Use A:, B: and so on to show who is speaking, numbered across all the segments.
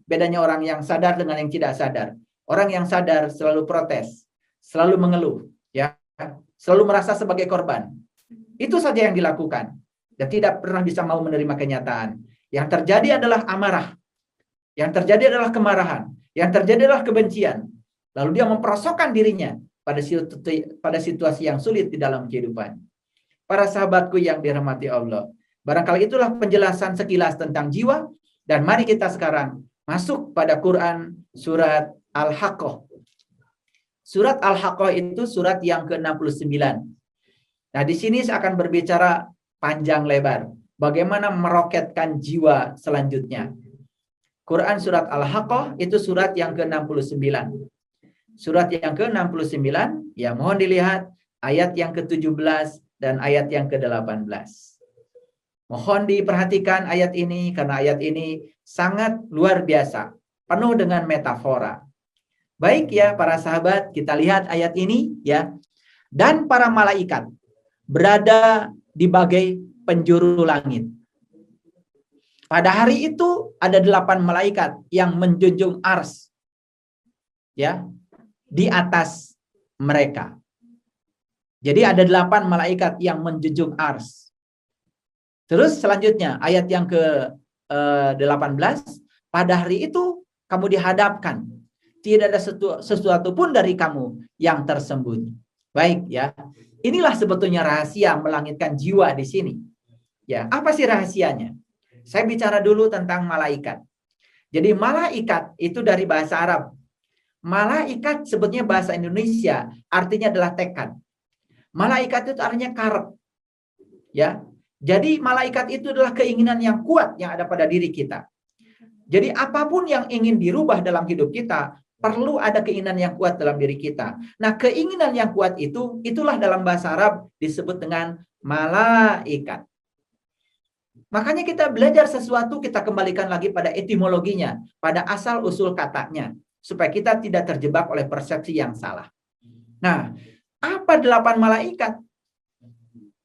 A: bedanya orang yang sadar dengan yang tidak sadar. Orang yang sadar selalu protes, selalu mengeluh, ya, selalu merasa sebagai korban. Itu saja yang dilakukan dan tidak pernah bisa mau menerima kenyataan. Yang terjadi adalah amarah, yang terjadi adalah kemarahan, yang terjadi adalah kebencian. Lalu dia memperosokkan dirinya pada situasi yang sulit di dalam kehidupan. Para sahabatku yang dirahmati Allah, barangkali itulah penjelasan sekilas tentang jiwa. Dan mari kita sekarang masuk pada Quran surat Al-Haqqah. Surat Al-Haqqah itu surat yang ke-69. Nah, di sini saya akan berbicara panjang lebar. Bagaimana meroketkan jiwa selanjutnya. Quran surat Al-Haqqah itu surat yang ke-69. Surat yang ke-69, ya mohon dilihat ayat yang ke-17 dan ayat yang ke-18. Mohon diperhatikan ayat ini karena ayat ini sangat luar biasa, penuh dengan metafora. Baik ya para sahabat, kita lihat ayat ini ya. Dan para malaikat berada di bagai penjuru langit. Pada hari itu ada 8 malaikat yang menjunjung ars ya di atas mereka. Jadi ada 8 malaikat yang menjunjung ars. Terus selanjutnya ayat yang ke-18, pada hari itu kamu dihadapkan, tidak ada sesuatu pun dari kamu yang tersembunyi. Baik ya, inilah sebetulnya rahasia melangitkan jiwa di sini. Ya, apa sih rahasianya? Saya bicara dulu tentang malaikat. Jadi malaikat itu dari bahasa Arab. Malaikat sebetulnya bahasa Indonesia artinya adalah tekad. Malaikat itu artinya karep. Ya. Jadi malaikat itu adalah keinginan yang kuat yang ada pada diri kita. Jadi apapun yang ingin dirubah dalam hidup kita, perlu ada keinginan yang kuat dalam diri kita. Nah, keinginan yang kuat itu, itulah dalam bahasa Arab disebut dengan malaikat. Makanya kita belajar sesuatu, kita kembalikan lagi pada etimologinya, pada asal usul katanya, supaya kita tidak terjebak oleh persepsi yang salah. Nah, apa 8 malaikat?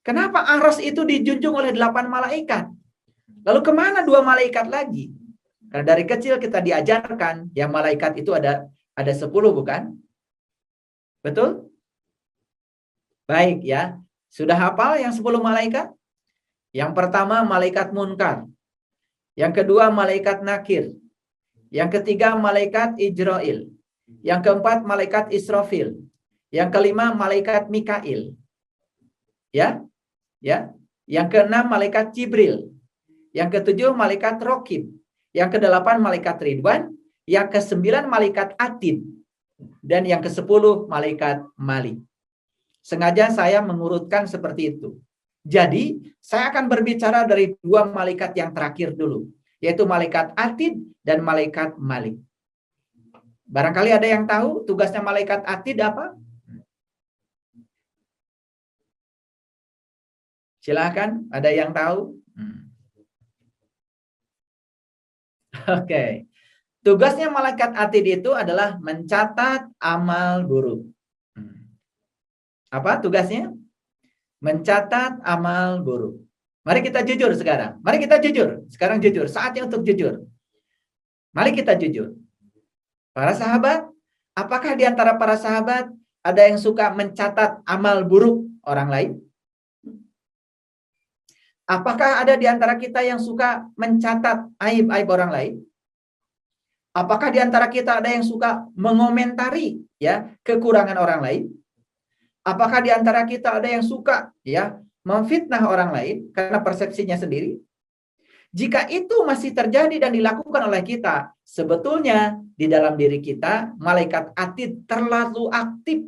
A: Kenapa aras itu dijunjung oleh 8 malaikat? Lalu kemana 2 malaikat lagi? Karena dari kecil kita diajarkan, yang malaikat itu ada 10 bukan? Betul? Baik ya. Sudah hafal yang 10 malaikat? Yang pertama malaikat munkar. Yang kedua malaikat nakir. Yang ketiga malaikat Ijrail. Yang keempat malaikat Israfil. Yang kelima malaikat Mikail. Ya. Ya. Yang keenam malaikat Jibril. Yang ketujuh malaikat Rokib. Yang kedelapan malaikat Ridwan. Yang kesembilan malaikat Atid. Dan yang kesepuluh malaikat Malik. Sengaja saya mengurutkan seperti itu. Jadi saya akan berbicara dari 2 malaikat yang terakhir dulu. Yaitu malaikat Atid dan malaikat Malik. Barangkali ada yang tahu tugasnya malaikat Atid apa? Silakan, ada yang tahu? Oke. Tugasnya malaikat Atid itu adalah mencatat amal buruk. Apa tugasnya? Mencatat amal buruk. Mari kita jujur sekarang. Mari kita jujur. Sekarang jujur. Saatnya untuk jujur. Mari kita jujur. Para sahabat, apakah di antara para sahabat ada yang suka mencatat amal buruk orang lain? Apakah ada di antara kita yang suka mencatat aib-aib orang lain? Apakah di antara kita ada yang suka mengomentari ya kekurangan orang lain? Apakah di antara kita ada yang suka ya memfitnah orang lain karena persepsinya sendiri? Jika itu masih terjadi dan dilakukan oleh kita, sebetulnya di dalam diri kita malaikat Atid terlalu aktif.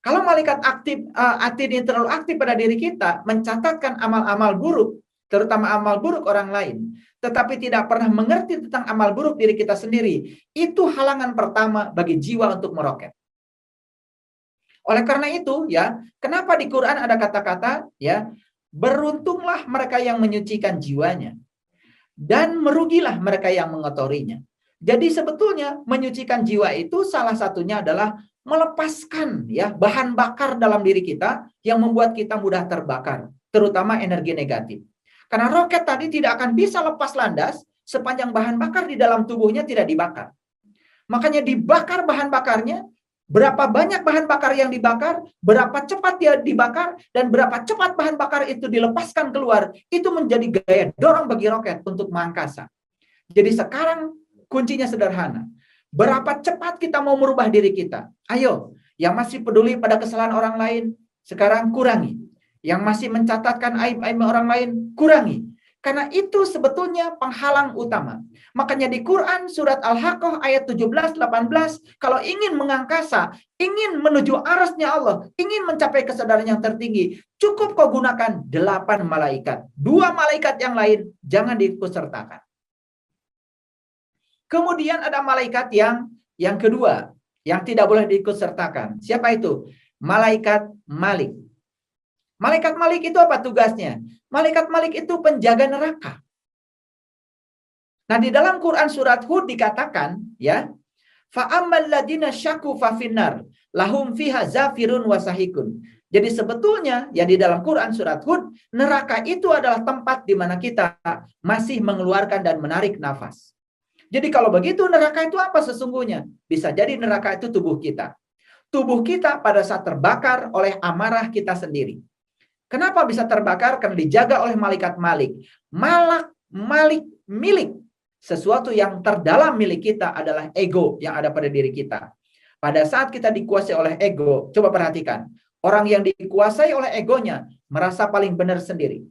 A: Kalau malaikat Atid ini terlalu aktif pada diri kita, mencatatkan amal-amal buruk, terutama amal buruk orang lain, tetapi tidak pernah mengerti tentang amal buruk diri kita sendiri, itu halangan pertama bagi jiwa untuk meroket. Oleh karena itu, ya, kenapa di Quran ada kata-kata, ya, beruntunglah mereka yang menyucikan jiwanya, dan merugilah mereka yang mengotorinya. Jadi sebetulnya menyucikan jiwa itu salah satunya adalah melepaskan ya bahan bakar dalam diri kita yang membuat kita mudah terbakar, terutama energi negatif. Karena roket tadi tidak akan bisa lepas landas sepanjang bahan bakar di dalam tubuhnya tidak dibakar. Makanya dibakar bahan bakarnya, berapa banyak bahan bakar yang dibakar, berapa cepat dia dibakar, dan berapa cepat bahan bakar itu dilepaskan keluar, itu menjadi gaya dorong bagi roket untuk mengangkasa. Jadi sekarang kuncinya sederhana. Berapa cepat kita mau merubah diri kita? Ayo, yang masih peduli pada kesalahan orang lain, sekarang kurangi. Yang masih mencatatkan aib-aib orang lain, kurangi. Karena itu sebetulnya penghalang utama. Makanya di Quran surat Al-Haqqah ayat 17-18, kalau ingin mengangkasa, ingin menuju arasnya Allah, ingin mencapai kesadaran yang tertinggi, cukup kau gunakan 8 malaikat. 2 malaikat yang lain jangan diikutsertakan. Kemudian ada malaikat yang kedua, yang tidak boleh diikutsertakan. Siapa itu? Malaikat Malik. Malaikat Malik itu apa tugasnya? Malaikat Malik itu penjaga neraka. Nah, di dalam Quran surat Hud dikatakan, ya, fa'ammal ladina syaku fafinnar lahum fiha zafirun wasahikun. Jadi sebetulnya ya di dalam Quran surat Hud, neraka itu adalah tempat di mana kita masih mengeluarkan dan menarik nafas. Jadi kalau begitu neraka itu apa sesungguhnya? Bisa jadi neraka itu tubuh kita. Tubuh kita pada saat terbakar oleh amarah kita sendiri. Kenapa bisa terbakar? Karena dijaga oleh malaikat Malik. Milik. Sesuatu yang terdalam milik kita adalah ego yang ada pada diri kita. Pada saat kita dikuasai oleh ego, coba perhatikan. Orang yang dikuasai oleh egonya merasa paling benar sendiri.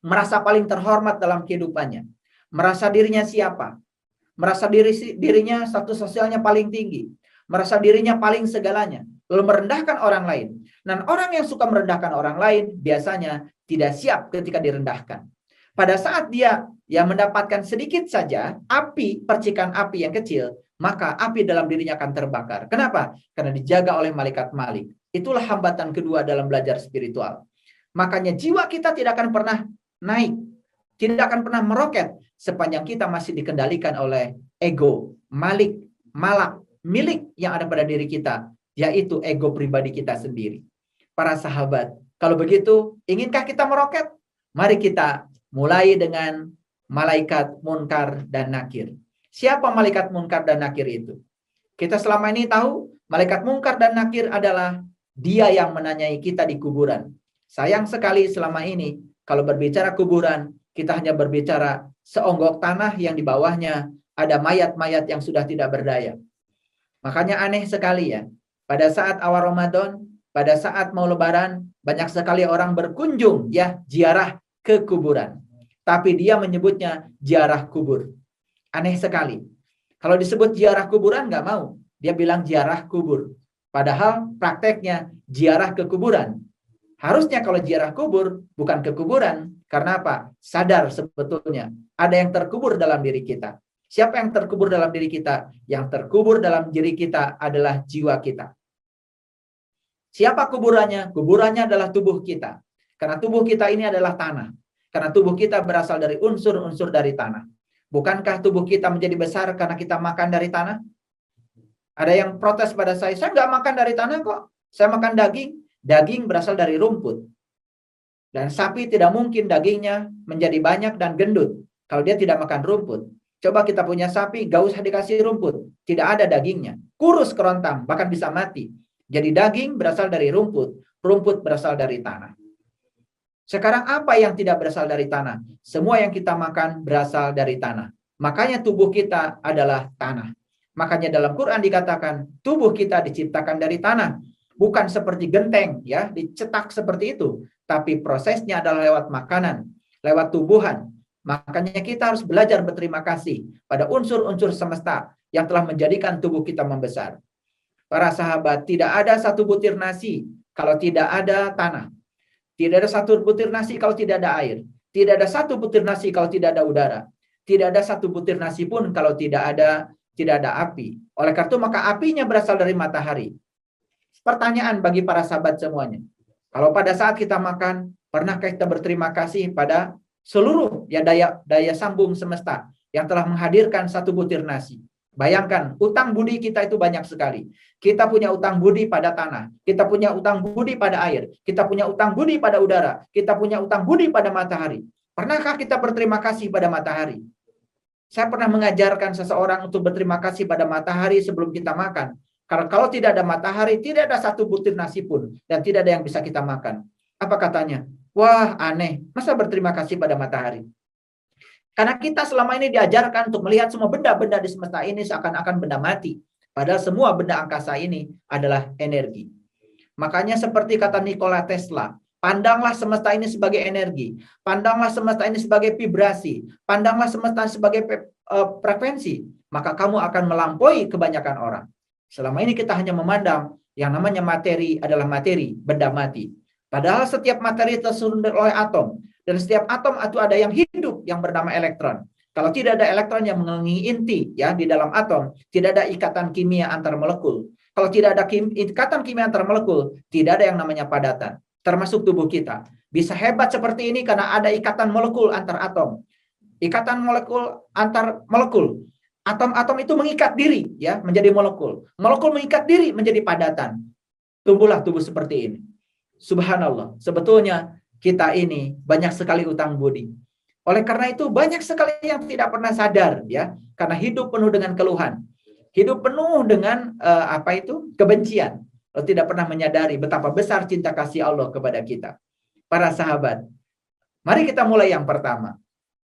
A: Merasa paling terhormat dalam kehidupannya. Merasa dirinya siapa? Merasa dirinya status sosialnya paling tinggi. Merasa dirinya paling segalanya. Lalu merendahkan orang lain. Dan orang yang suka merendahkan orang lain biasanya tidak siap ketika direndahkan. Pada saat dia mendapatkan sedikit saja api, percikan api yang kecil, maka api dalam dirinya akan terbakar. Kenapa? Karena dijaga oleh malaikat Malik. Itulah hambatan kedua dalam belajar spiritual. Makanya jiwa kita tidak akan pernah naik, tidak akan pernah meroket sepanjang kita masih dikendalikan oleh ego, milik yang ada pada diri kita, yaitu ego pribadi kita sendiri. Para sahabat, kalau begitu, inginkah kita meroket? Mari kita mulai dengan malaikat Munkar dan Nakir. Siapa malaikat Munkar dan Nakir itu? Kita selama ini tahu, malaikat Munkar dan Nakir adalah dia yang menanyai kita di kuburan. Sayang sekali selama ini, kalau berbicara kuburan, kita hanya berbicara seonggok tanah yang di bawahnya ada mayat-mayat yang sudah tidak berdaya. Makanya aneh sekali ya, pada saat awal Ramadan, pada saat mau lebaran, banyak sekali orang berkunjung ya ziarah ke kuburan. Tapi dia menyebutnya ziarah kubur. Aneh sekali. Kalau disebut ziarah kuburan nggak mau. Dia bilang ziarah kubur. Padahal prakteknya ziarah ke kuburan. Harusnya kalau ziarah kubur bukan ke kuburan. Karena apa? Sadar sebetulnya ada yang terkubur dalam diri kita. Siapa yang terkubur dalam diri kita? Yang terkubur dalam diri kita adalah jiwa kita. Siapa kuburannya? Kuburannya adalah tubuh kita. Karena tubuh kita ini adalah tanah. Karena tubuh kita berasal dari unsur-unsur dari tanah. Bukankah tubuh kita menjadi besar karena kita makan dari tanah? Ada yang protes pada saya nggak makan dari tanah kok. Saya makan daging. Daging berasal dari rumput. Dan sapi tidak mungkin dagingnya menjadi banyak dan gendut kalau dia tidak makan rumput. Coba kita punya sapi, gak usah dikasih rumput. Tidak ada dagingnya. Kurus kerontang, bahkan bisa mati. Jadi daging berasal dari rumput. Rumput berasal dari tanah. Sekarang apa yang tidak berasal dari tanah? Semua yang kita makan berasal dari tanah. Makanya tubuh kita adalah tanah. Makanya dalam Quran dikatakan tubuh kita diciptakan dari tanah. Bukan seperti genteng ya, dicetak seperti itu. Tapi prosesnya adalah lewat makanan, lewat tubuhan. Makanya kita harus belajar berterima kasih pada unsur-unsur semesta yang telah menjadikan tubuh kita membesar. Para sahabat, tidak ada satu butir nasi kalau tidak ada tanah. Tidak ada satu butir nasi kalau tidak ada air. Tidak ada satu butir nasi kalau tidak ada udara. Tidak ada satu butir nasi pun kalau tidak ada api. Oleh karena itu maka apinya berasal dari matahari. Pertanyaan bagi para sahabat semuanya. Kalau pada saat kita makan, pernahkah kita berterima kasih pada seluruh ya daya sambung semesta yang telah menghadirkan satu butir nasi? Bayangkan, utang budi kita itu banyak sekali. Kita punya utang budi pada tanah, kita punya utang budi pada air, kita punya utang budi pada udara, kita punya utang budi pada matahari. Pernahkah kita berterima kasih pada matahari? Saya pernah mengajarkan seseorang untuk berterima kasih pada matahari sebelum kita makan. Karena kalau tidak ada matahari, tidak ada satu butir nasi pun. Dan tidak ada yang bisa kita makan. Apa katanya? Wah, aneh. Masa berterima kasih pada matahari? Karena kita selama ini diajarkan untuk melihat semua benda-benda di semesta ini seakan-akan benda mati. Padahal semua benda angkasa ini adalah energi. Makanya seperti kata Nikola Tesla, pandanglah semesta ini sebagai energi. Pandanglah semesta ini sebagai vibrasi. Pandanglah semesta sebagai frekuensi. Maka kamu akan melampaui kebanyakan orang. Selama ini kita hanya memandang yang namanya materi adalah materi, benda mati. Padahal setiap materi tersusun oleh atom. Dan setiap atom itu ada yang hidup yang bernama elektron. Kalau tidak ada elektron yang mengelilingi inti ya di dalam atom, tidak ada ikatan kimia antar molekul. Kalau tidak ada ikatan kimia antar molekul, tidak ada yang namanya padatan. Termasuk tubuh kita. Bisa hebat seperti ini karena ada ikatan molekul antar atom. Ikatan molekul antar molekul. Atom-atom itu mengikat diri ya menjadi molekul. Molekul mengikat diri menjadi padatan. Tumbuhlah tubuh seperti ini. Subhanallah. Sebetulnya kita ini banyak sekali utang budi. Oleh karena itu banyak sekali yang tidak pernah sadar ya, karena hidup penuh dengan keluhan. Hidup penuh dengan kebencian. Lalu tidak pernah menyadari betapa besar cinta kasih Allah kepada kita. Para sahabat, mari kita mulai yang pertama.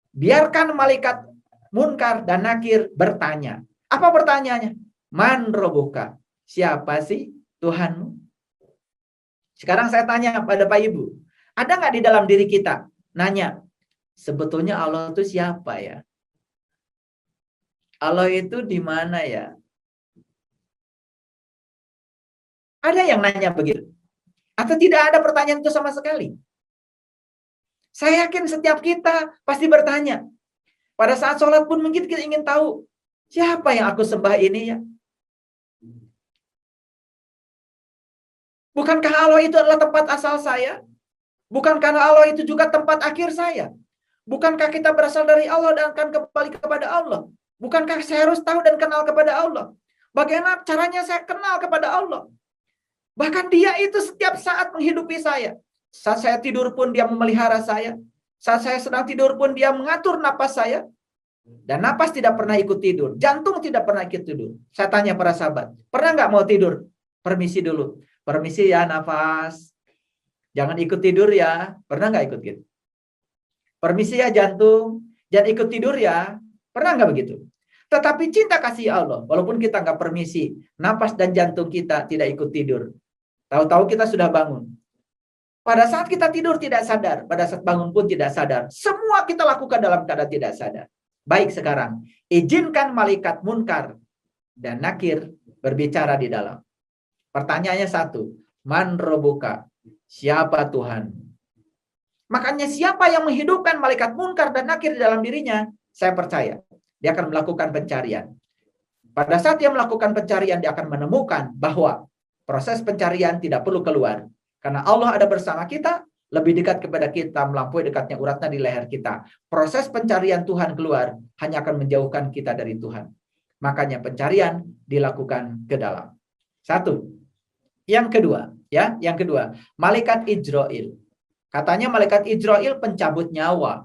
A: Biarkan malaikat Munkar dan Nakir bertanya. Apa pertanyaannya? Man robuka? Siapa sih Tuhanmu? Sekarang saya tanya pada Pak Ibu. Ada nggak di dalam diri kita nanya, sebetulnya Allah itu siapa ya? Allah itu di mana ya? Ada yang nanya begitu? Atau tidak ada pertanyaan itu sama sekali? Saya yakin setiap kita pasti bertanya. Pada saat sholat pun mungkin kita ingin tahu, siapa yang aku sembah ini ya? Bukankah Allah itu adalah tempat asal saya? Bukankah Allah itu juga tempat akhir saya? Bukankah kita berasal dari Allah dan akan kembali kepada Allah? Bukankah saya harus tahu dan kenal kepada Allah? Bagaimana caranya saya kenal kepada Allah? Bahkan dia itu setiap saat menghidupi saya. Saat saya tidur pun dia memelihara saya. Saat saya sedang tidur pun dia mengatur napas saya. Dan napas tidak pernah ikut tidur. Jantung tidak pernah ikut tidur. Saya tanya para sahabat, pernah nggak mau tidur? Permisi dulu. Permisi ya nafas. Jangan ikut tidur ya. Pernah nggak ikut gitu? Permisi ya jantung. Jangan ikut tidur ya. Pernah nggak begitu? Tetapi cinta kasih Allah. Walaupun kita nggak permisi. Napas dan jantung kita tidak ikut tidur. Tahu-tahu kita sudah bangun. Pada saat kita tidur tidak sadar. Pada saat bangun pun tidak sadar. Semua kita lakukan dalam keadaan tidak sadar. Baik sekarang. Izinkan malaikat Munkar dan Nakir berbicara di dalam. Pertanyaannya satu. Man robuka? Siapa Tuhan? Makanya siapa yang menghidupkan malaikat Munkar dan Nakir di dalam dirinya? Saya percaya. Dia akan melakukan pencarian. Pada saat dia melakukan pencarian, dia akan menemukan bahwa proses pencarian tidak perlu keluar. Karena Allah ada bersama kita, lebih dekat kepada kita, melampaui dekatnya uratnya di leher kita. Proses pencarian Tuhan keluar hanya akan menjauhkan kita dari Tuhan. Makanya pencarian dilakukan ke dalam. Satu. Yang kedua, malaikat Ijrail. Katanya malaikat Ijrail pencabut nyawa.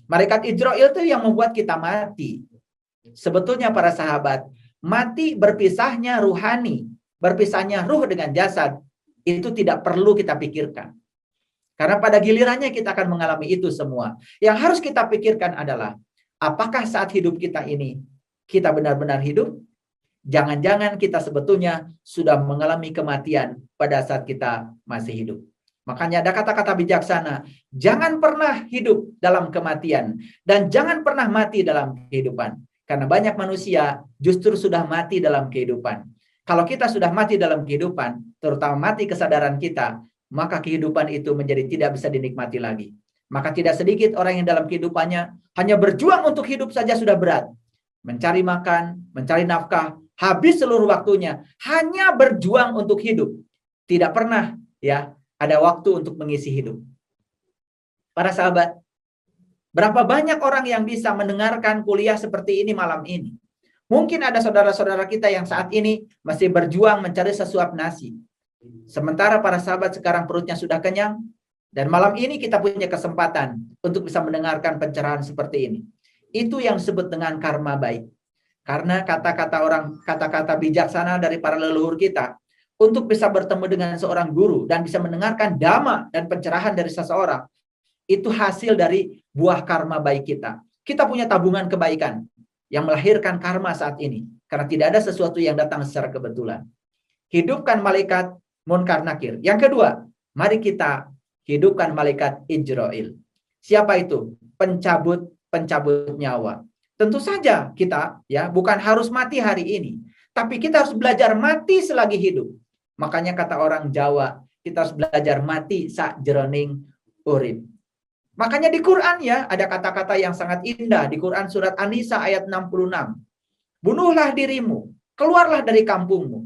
A: Malaikat Ijrail itu yang membuat kita mati. Sebetulnya para sahabat, mati berpisahnya ruhani, berpisahnya ruh dengan jasad, itu tidak perlu kita pikirkan. Karena pada gilirannya kita akan mengalami itu semua. Yang harus kita pikirkan adalah, apakah saat hidup kita ini, kita benar-benar hidup? Jangan-jangan kita sebetulnya sudah mengalami kematian pada saat kita masih hidup. Makanya ada kata-kata bijaksana, jangan pernah hidup dalam kematian, dan jangan pernah mati dalam kehidupan. Karena banyak manusia justru sudah mati dalam kehidupan. Kalau kita sudah mati dalam kehidupan, terutama mati kesadaran kita, maka kehidupan itu menjadi tidak bisa dinikmati lagi. Maka tidak sedikit orang yang dalam kehidupannya hanya berjuang untuk hidup saja sudah berat. Mencari makan, mencari nafkah, habis seluruh waktunya hanya berjuang untuk hidup. Tidak pernah ya ada waktu untuk mengisi hidup. Para sahabat, berapa banyak orang yang bisa mendengarkan kuliah seperti ini malam ini? Mungkin ada saudara-saudara kita yang saat ini masih berjuang mencari sesuap nasi. Sementara para sahabat sekarang perutnya sudah kenyang. Dan malam ini kita punya kesempatan untuk bisa mendengarkan pencerahan seperti ini. Itu yang disebut dengan karma baik. Karena kata-kata bijaksana dari para leluhur kita, untuk bisa bertemu dengan seorang guru dan bisa mendengarkan dhamma dan pencerahan dari seseorang, itu hasil dari buah karma baik kita. Kita punya tabungan kebaikan yang melahirkan karma saat ini. Karena tidak ada sesuatu yang datang secara kebetulan. Hidupkan malaikat Munkar Nakir. Yang kedua, mari kita hidupkan malaikat Ijrail. Siapa itu? Pencabut nyawa. Tentu saja kita bukan harus mati hari ini, tapi kita harus belajar mati selagi hidup. Makanya kata orang Jawa, kita harus belajar mati sakjroning urip. Makanya di Quran ada kata-kata yang sangat indah di Quran surat An-Nisa ayat 66. Bunuhlah dirimu, keluarlah dari kampungmu.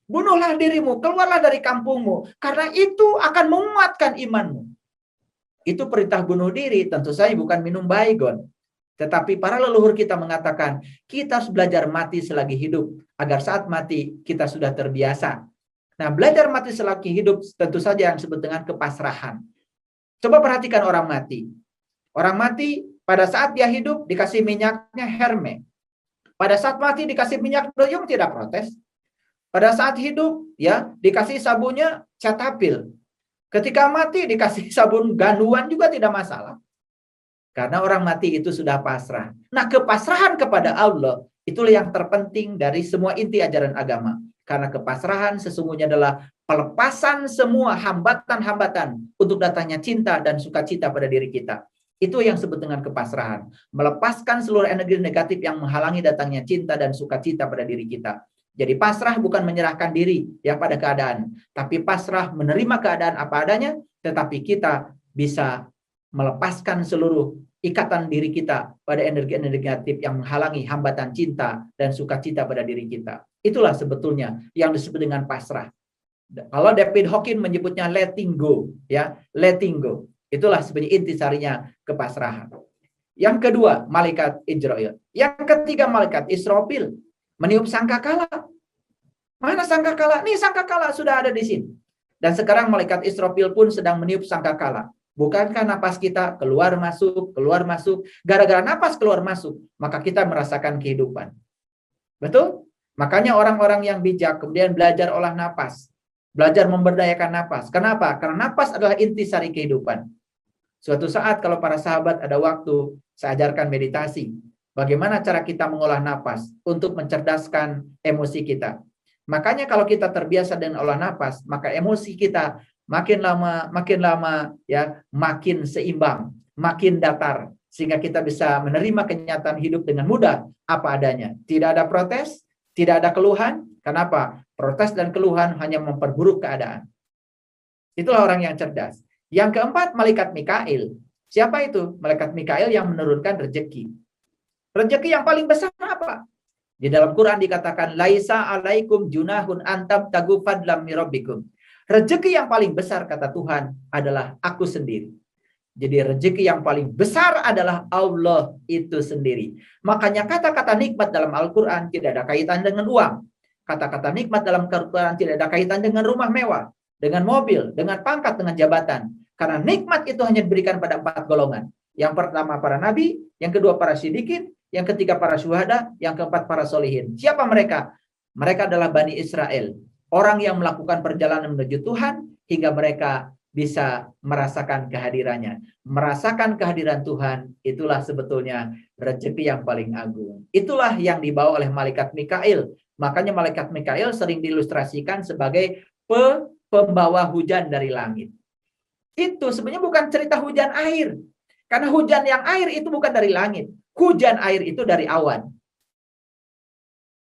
A: Bunuhlah dirimu, keluarlah dari kampungmu, karena itu akan menguatkan imanmu. Itu perintah bunuh diri, tentu saja bukan minum baygon. Tetapi para leluhur kita mengatakan, kita harus belajar mati selagi hidup, agar saat mati kita sudah terbiasa. Nah, belajar mati selagi hidup tentu saja yang disebut dengan kepasrahan. Coba perhatikan orang mati. Orang mati pada saat dia hidup dikasih minyaknya Herme. Pada saat mati dikasih minyak doyong tidak protes. Pada saat hidup dikasih sabunnya Cetaphil. Ketika mati dikasih sabun ganduan juga tidak masalah. Karena orang mati itu sudah pasrah. Nah, kepasrahan kepada Allah itulah yang terpenting dari semua inti ajaran agama. Karena kepasrahan sesungguhnya adalah pelepasan semua hambatan-hambatan untuk datangnya cinta dan sukacita pada diri kita. Itu yang disebut dengan kepasrahan. Melepaskan seluruh energi negatif yang menghalangi datangnya cinta dan sukacita pada diri kita. Jadi pasrah bukan menyerahkan diri pada keadaan. Tapi pasrah menerima keadaan apa adanya, tetapi kita bisa melepaskan seluruh ikatan diri kita pada energi-energi negatif yang menghalangi hambatan cinta dan sukacita pada diri kita. Itulah sebetulnya yang disebut dengan pasrah. Kalau David Hawkins menyebutnya letting go, letting go. Itulah sebenarnya intisarinya kepasrahan. Yang kedua, malaikat Ijrail. Yang ketiga, malaikat Israfil meniup sangkakala. Mana sangkakala? Nih sangkakala sudah ada di sini. Dan sekarang malaikat Israfil pun sedang meniup sangkakala. Bukankah napas kita keluar masuk, gara-gara napas keluar masuk, maka kita merasakan kehidupan. Betul? Makanya orang-orang yang bijak kemudian belajar olah napas, belajar memberdayakan napas. Kenapa? Karena napas adalah intisari kehidupan. Suatu saat kalau para sahabat ada waktu, saya ajarkan meditasi. Bagaimana cara kita mengolah napas untuk mencerdaskan emosi kita. Makanya kalau kita terbiasa dengan olah napas, maka emosi kita makin lama makin seimbang, makin datar, sehingga kita bisa menerima kenyataan hidup dengan mudah apa adanya. Tidak ada protes, tidak ada keluhan. Kenapa? Protes dan keluhan hanya memperburuk keadaan. Itulah orang yang cerdas. Yang keempat, malaikat Mikail. Siapa itu? Malaikat Mikail yang menurunkan rezeki. Rezeki yang paling besar apa? Di dalam Quran dikatakan laisa alaikum junahun antab tagu fadlam mirabbikum. Rezeki yang paling besar kata Tuhan adalah aku sendiri. Jadi rezeki yang paling besar adalah Allah itu sendiri. Makanya kata-kata nikmat dalam Al-Quran tidak ada kaitan dengan uang. Kata-kata nikmat dalam Al-Quran tidak ada kaitan dengan rumah mewah, dengan mobil, dengan pangkat, dengan jabatan. Karena nikmat itu hanya diberikan pada 4 golongan. Yang pertama para nabi, yang kedua para siddiqin, yang ketiga para syuhada, yang keempat para solihin. Siapa mereka? Mereka adalah Bani Israel. Orang yang melakukan perjalanan menuju Tuhan hingga mereka bisa merasakan kehadirannya. Merasakan kehadiran Tuhan, itulah sebetulnya rezeki yang paling agung. Itulah yang dibawa oleh malaikat Mikail. Makanya malaikat Mikail sering diilustrasikan sebagai pembawa hujan dari langit. Itu sebenarnya bukan cerita hujan air. Karena hujan yang air itu bukan dari langit. Hujan air itu dari awan.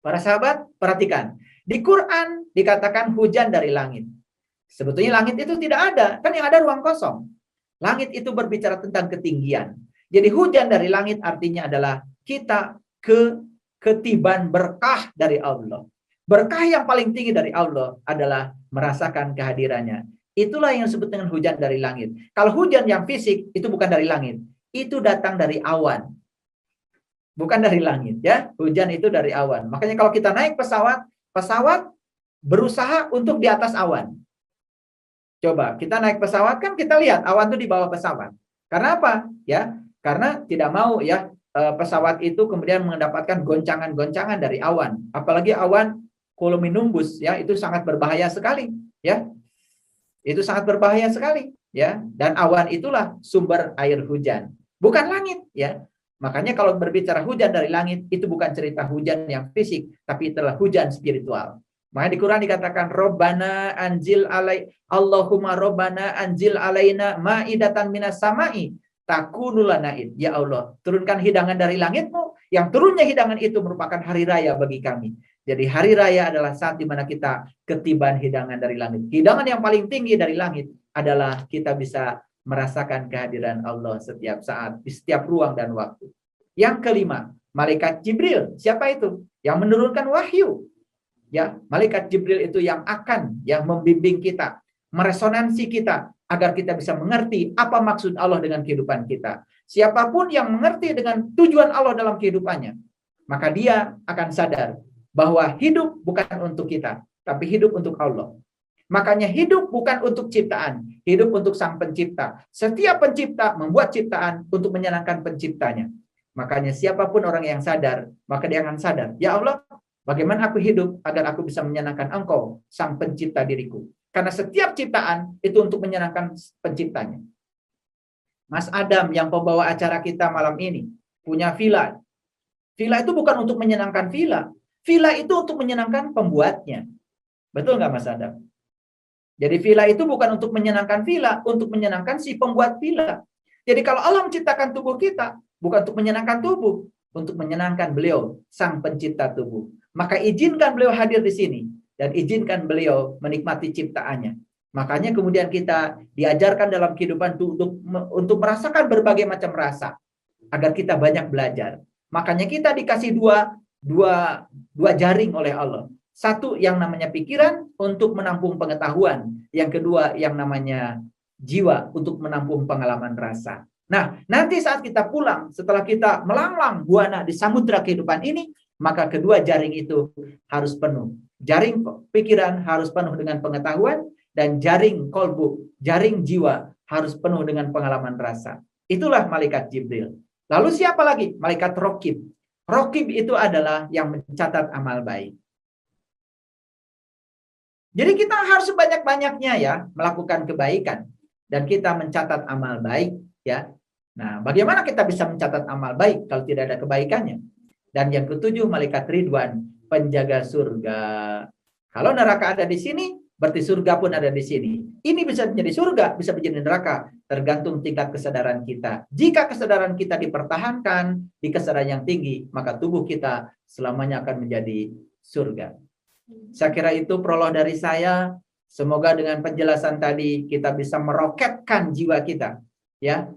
A: Para sahabat, perhatikan. Di Quran dikatakan hujan dari langit. Sebetulnya langit itu tidak ada. Kan yang ada ruang kosong. Langit itu berbicara tentang ketinggian. Jadi hujan dari langit artinya adalah kita ketiban berkah dari Allah. Berkah yang paling tinggi dari Allah adalah merasakan kehadirannya. Itulah yang disebut dengan hujan dari langit. Kalau hujan yang fisik itu bukan dari langit. Itu datang dari awan. Bukan dari langit ya. Hujan itu dari awan. Makanya kalau kita naik pesawat berusaha untuk di atas awan. Coba kita naik pesawat kan kita lihat awan itu di bawah pesawat. Karena apa? Ya, Karena tidak mau ya pesawat itu kemudian mendapatkan goncangan-goncangan dari awan. Apalagi awan cumulonimbus ya, itu sangat berbahaya sekali ya. Itu sangat berbahaya sekali ya. Dan awan itulah sumber air hujan, bukan langit ya. Makanya kalau berbicara hujan dari langit, itu bukan cerita hujan yang fisik, tapi itulah hujan spiritual. Makanya di Quran dikatakan Robbana anjil alai Allahumma Robbana anjil alaina ma'idatan minas sama'i takunulanaid. Ya Allah, turunkan hidangan dari langitmu, yang turunnya hidangan itu merupakan hari raya bagi kami. Jadi hari raya adalah saat di mana kita ketiban hidangan dari langit. Hidangan yang paling tinggi dari langit adalah kita bisa merasakan kehadiran Allah setiap saat, di setiap ruang dan waktu. Yang kelima, malaikat Jibril. Siapa itu? Yang menurunkan wahyu. Ya, malaikat Jibril itu yang membimbing kita, meresonansi kita agar kita bisa mengerti apa maksud Allah dengan kehidupan kita. Siapapun yang mengerti dengan tujuan Allah dalam kehidupannya, maka dia akan sadar bahwa hidup bukan untuk kita, tapi hidup untuk Allah. Makanya hidup bukan untuk ciptaan, hidup untuk Sang Pencipta. Setiap pencipta membuat ciptaan untuk menyenangkan penciptanya. Makanya siapapun orang yang sadar, maka dia akan sadar, ya Allah, bagaimana aku hidup agar aku bisa menyenangkan Engkau, Sang Pencipta diriku. Karena setiap ciptaan itu untuk menyenangkan penciptanya. Mas Adam yang pembawa acara kita malam ini punya villa. Villa itu bukan untuk menyenangkan villa. Villa itu untuk menyenangkan pembuatnya. Betul nggak Mas Adam? Jadi villa itu bukan untuk menyenangkan villa, untuk menyenangkan si pembuat villa. Jadi kalau Allah menciptakan tubuh kita, bukan untuk menyenangkan tubuh, untuk menyenangkan beliau, Sang Pencipta tubuh. Maka izinkan beliau hadir di sini, dan izinkan beliau menikmati ciptaannya. Makanya kemudian kita diajarkan dalam kehidupan untuk merasakan berbagai macam rasa, agar kita banyak belajar. Makanya kita dikasih dua jaring oleh Allah. Satu yang namanya pikiran untuk menampung pengetahuan. Yang kedua yang namanya jiwa untuk menampung pengalaman rasa. Nah, nanti saat kita pulang, setelah kita melanglang buana di samudra kehidupan ini, maka kedua jaring itu harus penuh. Jaring pikiran harus penuh dengan pengetahuan, dan jaring kolbu, jaring jiwa harus penuh dengan pengalaman rasa. Itulah malaikat Jibril. Lalu siapa lagi? Malaikat Rokib. Rokib itu adalah yang mencatat amal baik. Jadi kita harus sebanyak-banyaknya ya melakukan kebaikan dan kita mencatat amal baik ya. Nah, bagaimana kita bisa mencatat amal baik kalau tidak ada kebaikannya? Dan yang ketujuh, malaikat Ridwan, penjaga surga. Kalau neraka ada di sini, berarti surga pun ada di sini. Ini bisa menjadi surga, bisa menjadi neraka, tergantung tingkat kesadaran kita. Jika kesadaran kita dipertahankan di kesadaran yang tinggi, maka tubuh kita selamanya akan menjadi surga. Saya kira itu prolog dari saya. Semoga dengan penjelasan tadi kita bisa meroketkan jiwa kita, ya,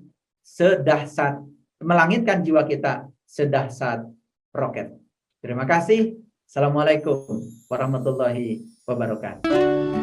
A: sedahsyat, melangitkan jiwa kita sedahsyat roket. Terima kasih. Assalamualaikum warahmatullahi wabarakatuh.